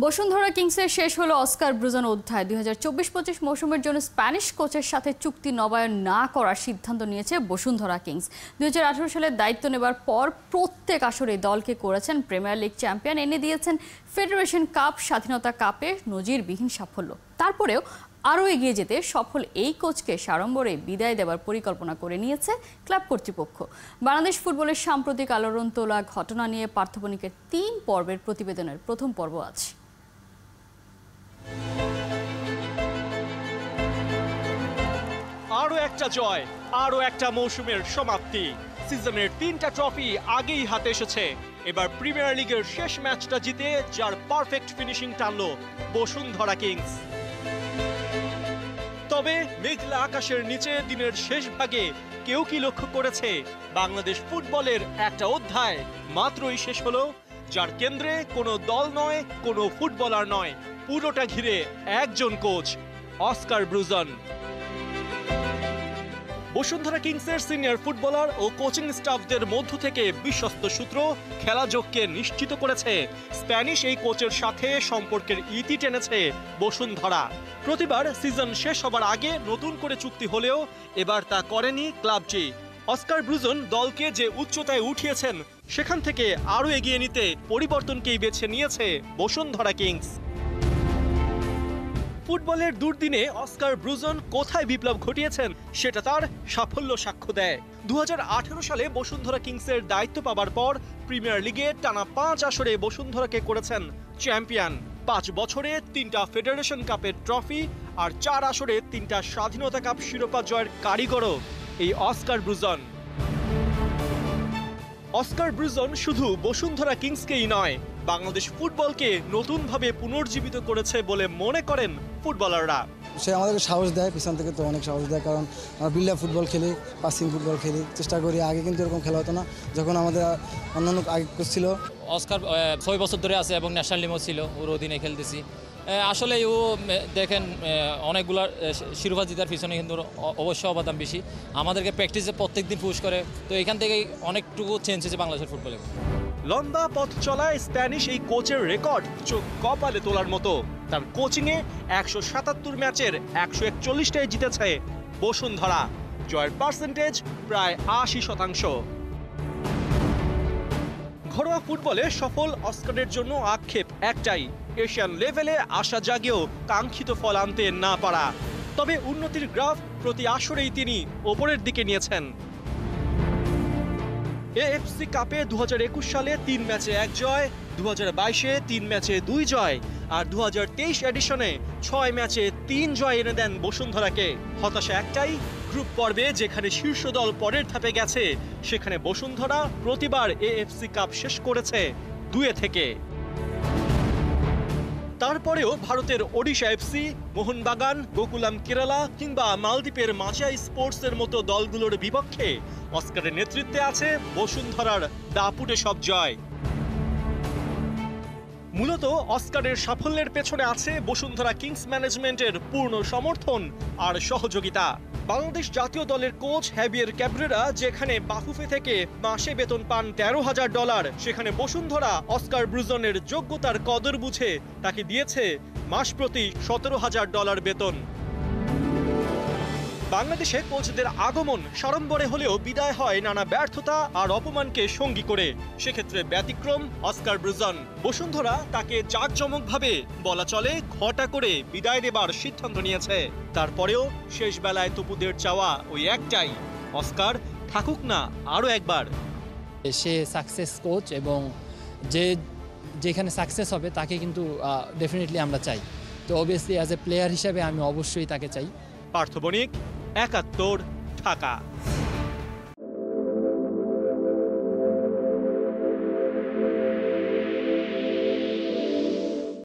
বসুন্ধরা কিংসের শেষ হলো অস্কার ব্রুজন অধ্যায়। 2024-25 মৌসুমের জন্য স্প্যানিশ কোচের সাথে চুক্তি নবায়ন না করার সিদ্ধান্ত নিয়েছে বসুন্ধরা কিংস। 2018 সালে দায়িত্ব নেবার পর প্রত্যেক আসরে দলকে করেছেন প্রিমিয়ার লিগ চ্যাম্পিয়ন, এনে দিয়েছেন ফেডারেশন কাপ, স্বাধীনতা কাপে নজিরবিহীন সাফল্য। তারপরেও আরও এগিয়ে যেতে সফল এই কোচকে সাড়ম্বরে বিদায় দেওয়ার পরিকল্পনা করে নিয়েছে ক্লাব কর্তৃপক্ষ। বাংলাদেশ ফুটবলের সাম্প্রতিক আলোড়ন তোলা ঘটনা নিয়ে পার্থবণিকের 3 পর্বের প্রতিবেদনের প্রথম পর্ব আছে। আরও একটা জয়, আরও একটা মৌসুমের সমাপ্তি। সিজনের 3টা ট্রফি আগেই হাতে এসেছে। এবার প্রিমিয়ার লিগের শেষ ম্যাচটা জিতে যার পারফেক্ট ফিনিশিং টানলো বসুন্ধরা কিংস। তবে মেঘলা আকাশের নিচে দিনের শেষ ভাগে কেউ কি লক্ষ্য করেছে বাংলাদেশ ফুটবলের একটা অধ্যায় মাত্রই শেষ হলো, যার কেন্দ্রে কোনো দল নয়, কোনো ফুটবলার নয়, পুরোটা ঘিরে একজন কোচ, অস্কার ব্রুজন। বসুন্ধরা কিংসের সিনিয়র ফুটবলার ও কোচিং স্টাফদের মধ্য থেকে বিশ্বস্ত সূত্র খেলাযোগকে নিশ্চিত করেছে স্প্যানিশ এই কোচের সাথে সম্পর্কের ইতি টেনেছে বসুন্ধরা। প্রতিবার সিজন শেষ হবার আগে নতুন করে চুক্তি হলেও এবার তা করেনি ক্লাবটি। অস্কার ব্রুজন দলকে যে উচ্চতায় উঠিয়েছেন সেখান থেকে আরও এগিয়ে নিতে পরিবর্তনকেই বেছে নিয়েছে বসুন্ধরা কিংস। ফুটবলের দুর্দিনে অস্কার ব্রুজন কোথায় বিপ্লব ঘটিয়েছেন সেটা তার সাফল্য সাক্ষ্য দেয়। 2018 সালে বসুন্ধরা কিংসের দায়িত্ব পাবার পর প্রিমিয়ার লিগে টানা 5 আসরে বসুন্ধরাকে করেছেন চ্যাম্পিয়ন। 5 বছরে 3টা ফেডারেশন কাপের ট্রফি আর 4 আসরে 3টা স্বাধীনতা কাপ শিরোপা জয়ের কারিগরও এই অস্কার ব্রুজন। অস্কার ব্রুজন শুধু বসুন্ধরা কিংসকেই নয়, বাংলাদেশ ফুটবলকে নতুনভাবে পুনর্জীবিত করেছে বলে মনে করেন ফুটবলাররা। সে আমাদেরকে সাহস দেয়, পিছন থেকে তো অনেক সাহস দেয়, কারণ আমরা বিল্ড আপ ফুটবল খেলি, পাসিং ফুটবল খেলি, চেষ্টা করি। আগে কিন্তু এরকম খেলা হতো না, যখন আমাদের অন্যান্য আগে কোচ ছিল। অস্কার 6 বছর ধরে আছে এবং ন্যাশনাল টিমও ছিল, ওর অধীনে খেলতেছি। আসলে ও দেখেন অনেকগুলো শিরোপা জেতার পিছনে কিন্তু অবশ্যই অবদান বেশি। আমাদেরকে প্র্যাকটিসে প্রত্যেক দিন পুশ করে, তো এখান থেকেই অনেকটুকু চেঞ্জ হয়েছে বাংলাদেশের ফুটবলে। লম্বা পথ চলায় স্প্যানিশ এই কোচের রেকর্ড চোখ কপালে তোলার মতো। তার কোচিংয়ে 177 ম্যাচের 141টায় জিতেছে বসুন্ধরা, জয়ের পার্সেন্টেজ প্রায় 80%। ঘরোয়া ফুটবলে সফল অস্কারের জন্য আক্ষেপ একটাই, এশিয়ান লেভেলে আশা জাগেও কাঙ্ক্ষিত ফল আনতে না পারা। তবে উন্নতির গ্রাফ প্রতি আসরেই তিনি ওপরের দিকে নিয়েছেন। এএফসি কাপে 2021 সালে 3 ম্যাচে 1 জয়, 2022-এ 3 ম্যাচে 2 জয় আর 2023 এডিশনে 6 ম্যাচে 3 জয় এনে দেন বসুন্ধরাকে। হতাশা একটাই, গ্রুপ পর্বে যেখানে শীর্ষ দল পরের ধাপে গেছে সেখানে বসুন্ধরা প্রতিবার এএফসি কাপ শেষ করেছে 2 থেকে। তারপরেও ভারতের ওডিশা এফসি, মোহনবাগান, গোকুলাম কেরালা কিংবা মালদ্বীপের মাঝিয়া স্পোর্টসের মতো দলগুলোর বিপক্ষে অস্কারের নেতৃত্বে আছে বসুন্ধরার দাপুটে সব জয়। মূলত অস্কারের সাফল্যের পেছনে আছে বসুন্ধরা কিংস ম্যানেজমেন্টের পূর্ণ সমর্থন আর সহযোগিতা। বাংলাদেশ জাতীয় দলের কোচ হ্যাভিয়ের ক্যাব্রেরা যেখানে বাফুফে থেকে মাসে বেতন পান $13,000, সেখানে বসুন্ধরা অস্কার ব্রুজনের যোগ্যতার কদর বুঝে তাকে দিয়েছে মাস প্রতি $17,000 বেতন। বাংলাদেশে কোচদের আগমন সাড়ম্বরে হলেও বিদায় হয় নানা ব্যর্থতা আর অপমানকে সঙ্গী করে। সেক্ষেত্রে ব্যতিক্রম অস্কার ব্রুজন। বসুন্ধরা তাকে জাঁকজমকভাবে বলা চলে ঘটা করে বিদায় দেবার সিদ্ধান্ত নিয়েছে। তারপরেও শেষ বেলায় তপুদের চাওয়া ওই একটাই, অস্কার থাকুক না আরও একবার। সে সাকসেস কোচ এবং যেখানে সাকসেস হবে তাকে কিন্তু ডেফিনেটলি আমরা চাই। তো অবভিয়াসলি অ্যাজ এ প্লেয়ার হিসাবে আমি অবশ্যই তাকে চাই। পার্থবণিক, 71 ঢাকা।